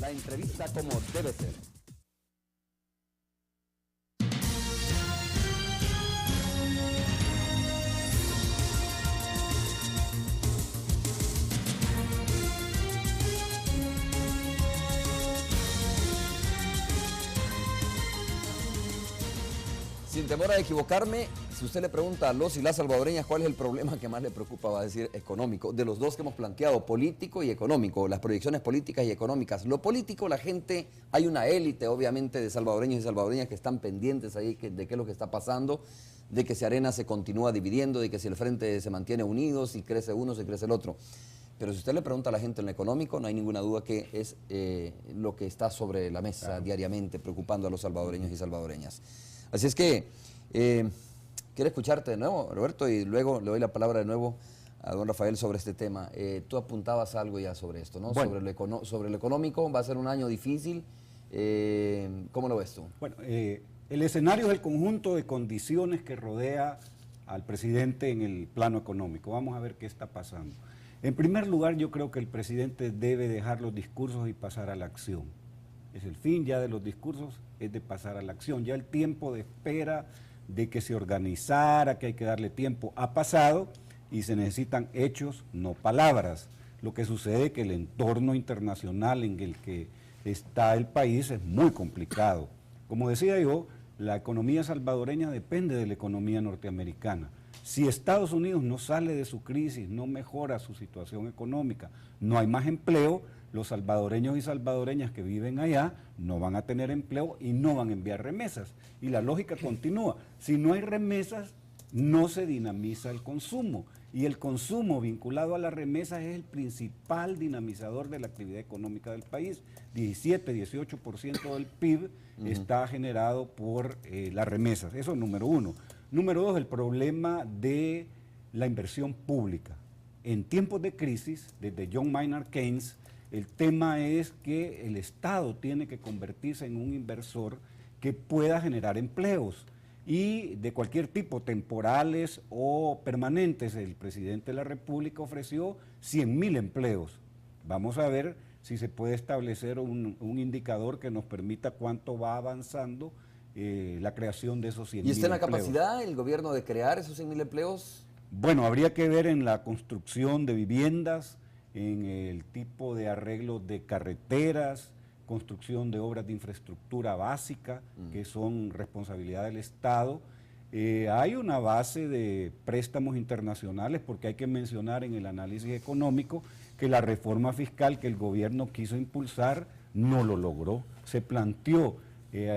La entrevista como debe ser. Sin temor a equivocarme, si usted le pregunta a los y las salvadoreñas cuál es el problema que más le preocupa, va a decir económico. De los dos que hemos planteado, político y económico, las proyecciones políticas y económicas. Lo político, la gente, hay una élite obviamente de salvadoreños y salvadoreñas que están pendientes ahí de qué es lo que está pasando, de que si Arena se continúa dividiendo, de que si el frente se mantiene unido, si crece uno, si crece el otro. Pero si usted le pregunta a la gente en lo económico, no hay ninguna duda que es lo que está sobre la mesa diariamente, preocupando a los salvadoreños y salvadoreñas. Así es que quiero escucharte de nuevo, Roberto, y luego le doy la palabra de nuevo a don Rafael sobre este tema. Tú apuntabas algo ya sobre esto, ¿no? Bueno. Sobre lo económico, va a ser un año difícil. ¿Cómo lo ves tú? Bueno, el escenario es el conjunto de condiciones que rodea al presidente en el plano económico. Vamos a ver qué está pasando. En primer lugar, yo creo que el presidente debe dejar los discursos y pasar a la acción. Es el fin ya de los discursos, es de pasar a la acción. Ya el tiempo de espera de que se organizara, que hay que darle tiempo, ha pasado y se necesitan hechos, no palabras. Lo que sucede es que el entorno internacional en el que está el país es muy complicado. Como decía yo, la economía salvadoreña depende de la economía norteamericana. Si Estados Unidos no sale de su crisis, no mejora su situación económica, no hay más empleo, los salvadoreños y salvadoreñas que viven allá no van a tener empleo y no van a enviar remesas. Y la lógica continúa. Si no hay remesas, no se dinamiza el consumo. Y el consumo vinculado a las remesas es el principal dinamizador de la actividad económica del país. 17-18% del PIB está generado por las remesas. Eso es número uno. Número dos, el problema de la inversión pública. En tiempos de crisis, desde John Maynard Keynes, el tema es que el Estado tiene que convertirse en un inversor que pueda generar empleos y de cualquier tipo, temporales o permanentes. El presidente de la República ofreció 100.000 empleos. Vamos a ver si se puede establecer un indicador que nos permita cuánto va avanzando la creación de esos 100.000 empleos. ¿Y está en la capacidad el gobierno de crear esos 100.000 empleos? Bueno, habría que ver en la construcción de viviendas, en el tipo de arreglo de carreteras, construcción de obras de infraestructura básica, que son responsabilidad del Estado. Hay una base de préstamos internacionales, porque hay que mencionar en el análisis económico que la reforma fiscal que el gobierno quiso impulsar no lo logró. Se planteó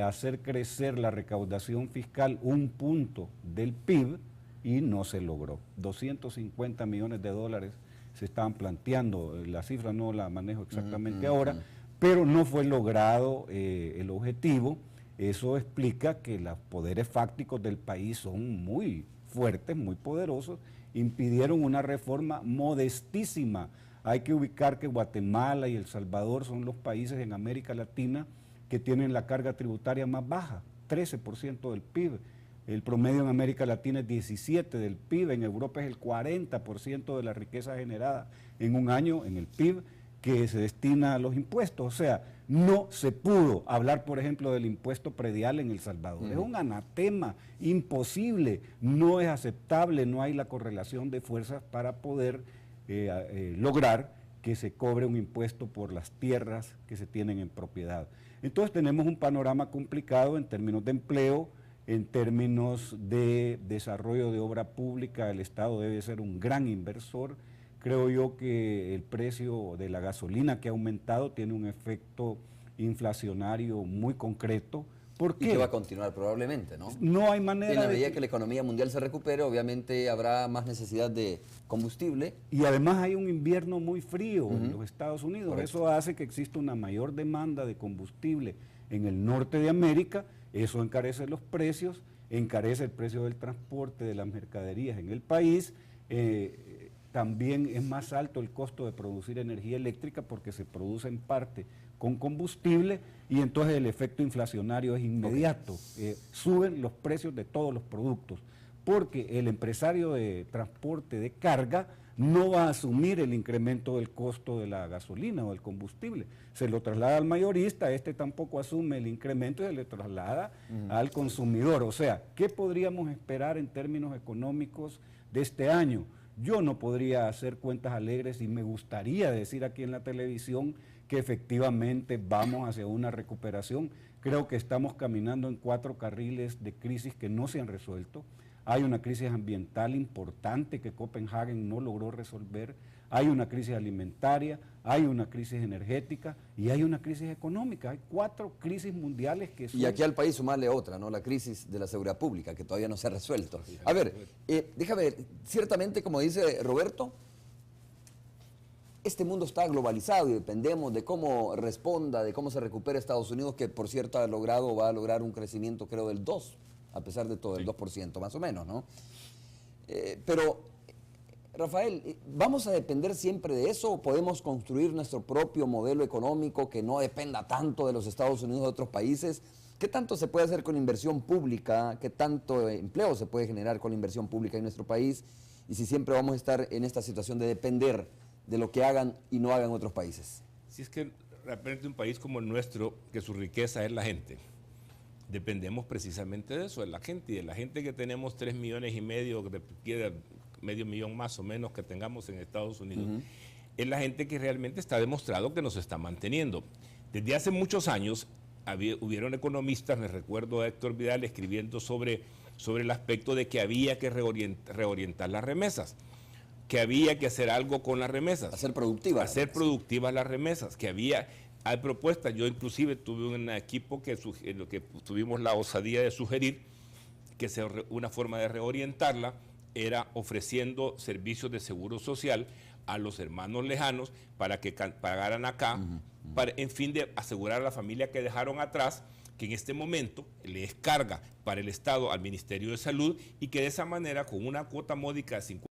hacer crecer la recaudación fiscal 1 punto del PIB y no se logró. 250 millones de dólares se estaban planteando, la cifra no la manejo exactamente ahora, pero no fue logrado el objetivo. Eso explica que los poderes fácticos del país son muy fuertes, muy poderosos, impidieron una reforma modestísima. Hay que ubicar que Guatemala y El Salvador son los países en América Latina que tienen la carga tributaria más baja, 13% del PIB. El promedio en América Latina es 17% del PIB, en Europa es el 40% de la riqueza generada en un año en el PIB que se destina a los impuestos. O sea, no se pudo hablar, por ejemplo, del impuesto predial en El Salvador. Es un anatema, imposible, no es aceptable, no hay la correlación de fuerzas para poder lograr que se cobre un impuesto por las tierras que se tienen en propiedad. Entonces tenemos un panorama complicado en términos de empleo, en términos de desarrollo de obra pública. El Estado debe ser un gran inversor. Creo yo que el precio de la gasolina que ha aumentado tiene un efecto inflacionario muy concreto. ¿Por qué? Y que va a continuar probablemente, ¿no? No hay manera. En la medida que la economía mundial se recupere, obviamente habrá más necesidad de combustible. Y además hay un invierno muy frío en los Estados Unidos. Correcto. Eso hace que exista una mayor demanda de combustible en el norte de América. Eso encarece los precios, encarece el precio del transporte de las mercaderías en el país. También es más alto el costo de producir energía eléctrica porque se produce en parte con combustible y entonces el efecto inflacionario es inmediato. Suben los precios de todos los productos. porque el empresario de transporte de carga no va a asumir el incremento del costo de la gasolina o del combustible. Se lo traslada al mayorista, este tampoco asume el incremento y se le traslada al consumidor. O sea, ¿qué podríamos esperar en términos económicos de este año? Yo no podría hacer cuentas alegres y me gustaría decir aquí en la televisión que efectivamente vamos hacia una recuperación. Creo que estamos caminando en 4 carriles de crisis que no se han resuelto. Hay una crisis ambiental importante que Copenhagen no logró resolver, hay una crisis alimentaria, hay una crisis energética y hay una crisis económica. Hay 4 crisis mundiales que son... Y aquí al país sumarle otra, ¿no? La crisis de la seguridad pública, que todavía no se ha resuelto. A ver, déjame, ciertamente, como dice Roberto, este mundo está globalizado y dependemos de cómo responda, de cómo se recupere Estados Unidos, que por cierto va a lograr un crecimiento creo del 2%. A pesar de todo, el 2% más o menos, ¿no? Pero, Rafael, ¿vamos a depender siempre de eso o podemos construir nuestro propio modelo económico que no dependa tanto de los Estados Unidos o de otros países? ¿Qué tanto se puede hacer con inversión pública? ¿Qué tanto empleo se puede generar con la inversión pública en nuestro país? Y si siempre vamos a estar en esta situación de depender de lo que hagan y no hagan otros países. Si es que realmente un país como el nuestro, que su riqueza es la gente, dependemos precisamente de eso, de la gente, y de la gente que tenemos 3,5 millones, que medio millón más o menos que tengamos en Estados Unidos, es la gente que realmente está demostrado que nos está manteniendo. Desde hace muchos años hubieron economistas, me recuerdo a Héctor Vidal escribiendo sobre el aspecto de que había que reorientar las remesas, que había que hacer algo con las remesas. Hacer productivas. Hacer productivas las remesas, que hay propuestas. Yo inclusive tuve un equipo que tuvimos la osadía de sugerir que una forma de reorientarla era ofreciendo servicios de seguro social a los hermanos lejanos para que pagaran acá, en fin de asegurar a la familia que dejaron atrás, que en este momento le es carga para el Estado al Ministerio de Salud y que de esa manera con una cuota módica de 50